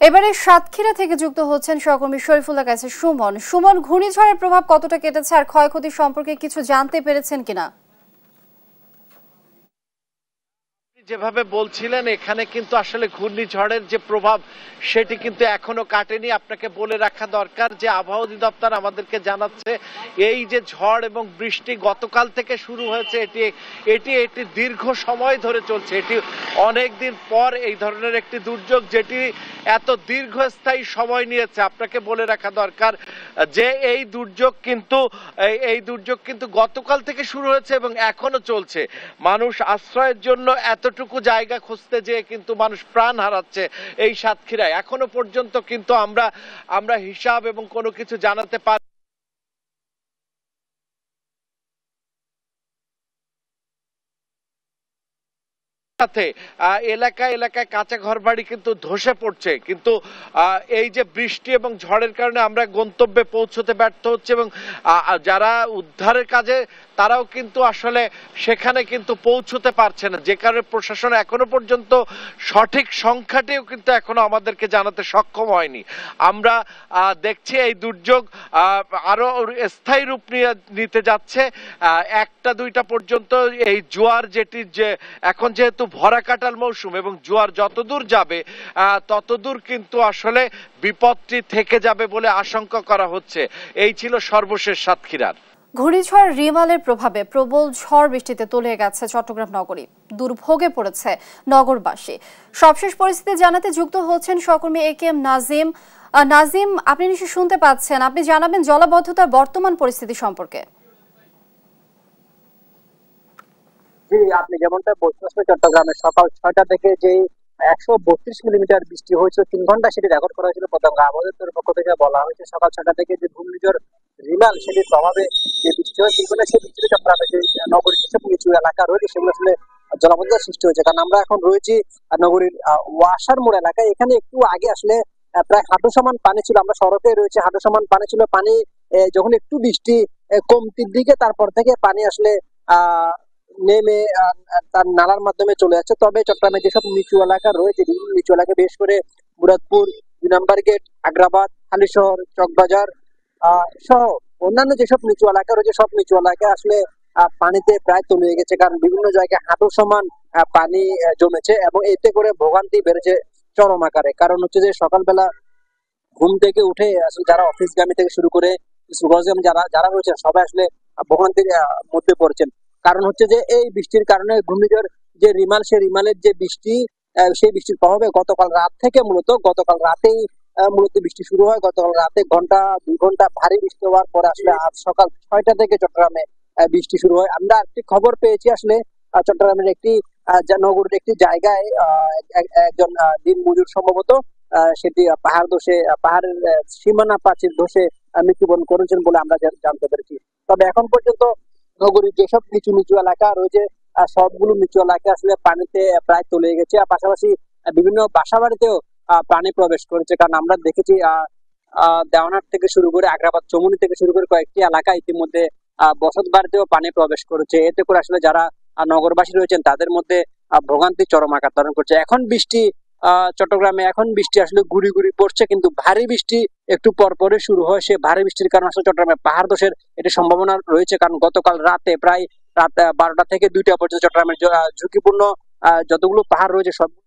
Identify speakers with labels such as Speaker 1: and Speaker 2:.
Speaker 1: এবারে সাতক্ষীরা থেকে যুক্ত হচ্ছেন সহকর্মী শরীফুল্লাহ কাছে সুমন। সুমন, ঘূর্ণিঝড়ের প্রভাব কতটা কেটেছে আর ক্ষয়ক্ষতি সম্পর্কে কিছু জানতে পেরেছেন কিনা?
Speaker 2: যেভাবে বলছিলেন এখানে কিন্তু আসলে ঘূর্ণিঝড়ের যে প্রভাব সেটি কিন্তু এখনো কাটেনি। আপনাকে বলে রাখা দরকার যে আবহাওয়া অধিদপ্তর আমাদেরকে জানাচ্ছে এই যে ঝড় এবং বৃষ্টি গতকাল থেকে শুরু হয়েছে এটি দীর্ঘ সময় ধরে চলছে। এটি অনেক দিন পর এই ধরনের একটি দুর্যোগ যেটি এত দীর্ঘস্থায়ী সময় নিয়েছে। আপনাকে বলে রাখা দরকার যে এই দুর্যোগ কিন্তু গতকাল থেকে শুরু হয়েছে এবং এখনো চলছে। মানুষ আশ্রয়ের জন্য এতটুকু জায়গা খুঁজতে যেয়ে কিন্তু মানুষ প্রাণ হারাচ্ছে এই সাতক্ষীরায়। এখনো পর্যন্ত কিন্তু আমরা হিসাব এবং কোনো কিছু জানাতে পারি সাথে এলাকায় কাঁচা ঘরবাড়ি কিন্তু ধসে পড়ছে। কিন্তু এই যে বৃষ্টি এবং ঝড়ের কারণে আমরা গন্তব্যে পৌঁছতে ব্যর্থ হচ্ছে এবং যারা উদ্ধারের কাজে তারাও কিন্তু আসলে সেখানে কিন্তু পৌঁছতে পারছে না, যে কারণে প্রশাসন এখনো পর্যন্ত সঠিক সংখ্যাটিও কিন্তু এখনো আমাদেরকে জানাতে সক্ষম হয়নি। আমরা দেখছি এই দুর্যোগ আরো স্থায়ী রূপ নিতে যাচ্ছে। একটা দুইটা পর্যন্ত এই জোয়ার যেটি যে এখন যেহেতু ভরা কাটাল মৌসুম এবং জোয়ার যতদূর যাবে ততদূর কিন্তু আসলে বিপদটি থেকে যাবে বলে আশঙ্কা করা হচ্ছে। এই ছিল সর্বশেষ সাতক্ষীরার।
Speaker 1: ঘূর্ণিঝড় রিমালের প্রভাবে প্রবল ঝড় বৃষ্টিতে তলিয়ে গেছে চট্টগ্রাম নগরী। দুর্ভোগে পড়েছে নগরবাসী। সবশেষ পরিস্থিতি জানাতে যুক্ত হচ্ছেন সহকর্মী একেএম নাজিম। নাজিম, আপনি নিশ্চয়ই শুনতে পাচ্ছেন, আপনি জানাবেন জলাবদ্ধতার বর্তমান পরিস্থিতি সম্পর্কে।
Speaker 3: জি, আপনি যেমনটা বলছেন, চট্টগ্রামে সকাল 6টা থেকে যে 132 মিলিমিটার বৃষ্টি হয়েছিল 3 ঘন্টা, সেটি রেকর্ড করা হয়েছিল পতঙ্গ আবহাওয়া দপ্তরের পক্ষ থেকে। বলা হয়েছে সকাল 6টা থেকে যে ঘূর্ণিঝড় রিমাল সেটির প্রভাবে যে বৃষ্টি হয়, সেই বৃষ্টিতে চট্টগ্রামে যে নগরীর যেসব নিচু এলাকা রয়েছে সেগুলো আসলে জলাবদ্ধতার সৃষ্টি হয়েছে। কারণ আমরা এখন রয়েছি নগরীর ওয়াসার মোড় এলাকায়। এখানে একটু আগে আসলে প্রায় হাঁটু সমান পানি ছিল। আমরা সড়কে রয়েছে, হাঁটু সমান পানি ছিল। পানি যখন একটু বৃষ্টি কমতির দিকে, তারপর থেকে পানি আসলে নেমে তার নালার মাধ্যমে চলে যাচ্ছে। তবে চট্টগ্রামে যেসব নিচু এলাকা রয়েছে, বিভিন্ন নিচু এলাকা, বিশেষ করে মুরাদপুর, 2 নম্বর গেট, আগ্রাবাদ, হালিশহর, চকবাজার সহ অন্যান্য যেসব নিচু এলাকা রয়েছে, সব নিচু এলাকায় আসলে পানিতে প্রায় তলিয়ে গেছে। কারণ বিভিন্ন জায়গায় হাঁটু সমান পানি জমেছে এবং এতে করে ভোগান্তি বেড়েছে চরম আকারে। কারণ হচ্ছে যে সকালবেলা ঘুম থেকে উঠে আসলে যারা অফিসগামী থেকে শুরু করে স্টুডেন্ট যারা রয়েছে সবাই আসলে ভোগান্তির মধ্যে পড়েছেন। কারণ হচ্ছে যে এই বৃষ্টির কারণে ঘূর্ণিঝড় যে রিমাল, সেই রিমালের যে বৃষ্টি, সেই বৃষ্টির প্রভাবে গতকাল রাতেই মূলত বৃষ্টি শুরু হয়। গতকাল রাতে 1-2 ঘন্টা ভারী বৃষ্টি হওয়ার পরে আসলে আজ সকাল 6টা থেকে চট্টগ্রামে বৃষ্টি শুরু হয়। আমরা একটি খবর পেয়েছি আসলে চট্টগ্রামের একটি নগরের একটি জায়গায় একজন দিন মজুর সম্ভবত সেটি পাহাড়ের সীমানা প্রাচীর ধসে মৃত্যুবরণ করেছেন বলে আমরা জানতে পেরেছি। তবে এখন পর্যন্ত নগরীর যেসব নিচু এলাকা রয়েছে সবগুলো নিচু এলাকা আসলে পানিতে প্রায় তলিয়ে গেছে। আর পাশাপাশি বিভিন্ন বাসা বাড়িতেও পানি প্রবেশ করেছে। কারণ আমরা দেখেছি দেওয়ানহাট থেকে শুরু করে আগ্রাবাদ, চমুনি থেকে শুরু করে কয়েকটি এলাকা ইতিমধ্যে বসত বাড়িতেও পানি প্রবেশ করেছে। এতে করে আসলে যারা নগরবাসী রয়েছেন তাদের মধ্যে ভোগান্তি চরম আকার ধারণ করছে। চট্টগ্রামে এখন বৃষ্টি আসলে গুড়ি পড়ছে, কিন্তু ভারী বৃষ্টি একটু পরে শুরু হয়। সে ভারী বৃষ্টির কারণে আসলে চট্টগ্রামে পাহাড় ধসের এটি সম্ভাবনা রয়েছে। কারণ গতকাল রাতে প্রায় রাত 12টা থেকে 2টা পর্যন্ত চট্টগ্রামের ঝুঁকিপূর্ণ যতগুলো পাহাড় রয়েছে সবগুলো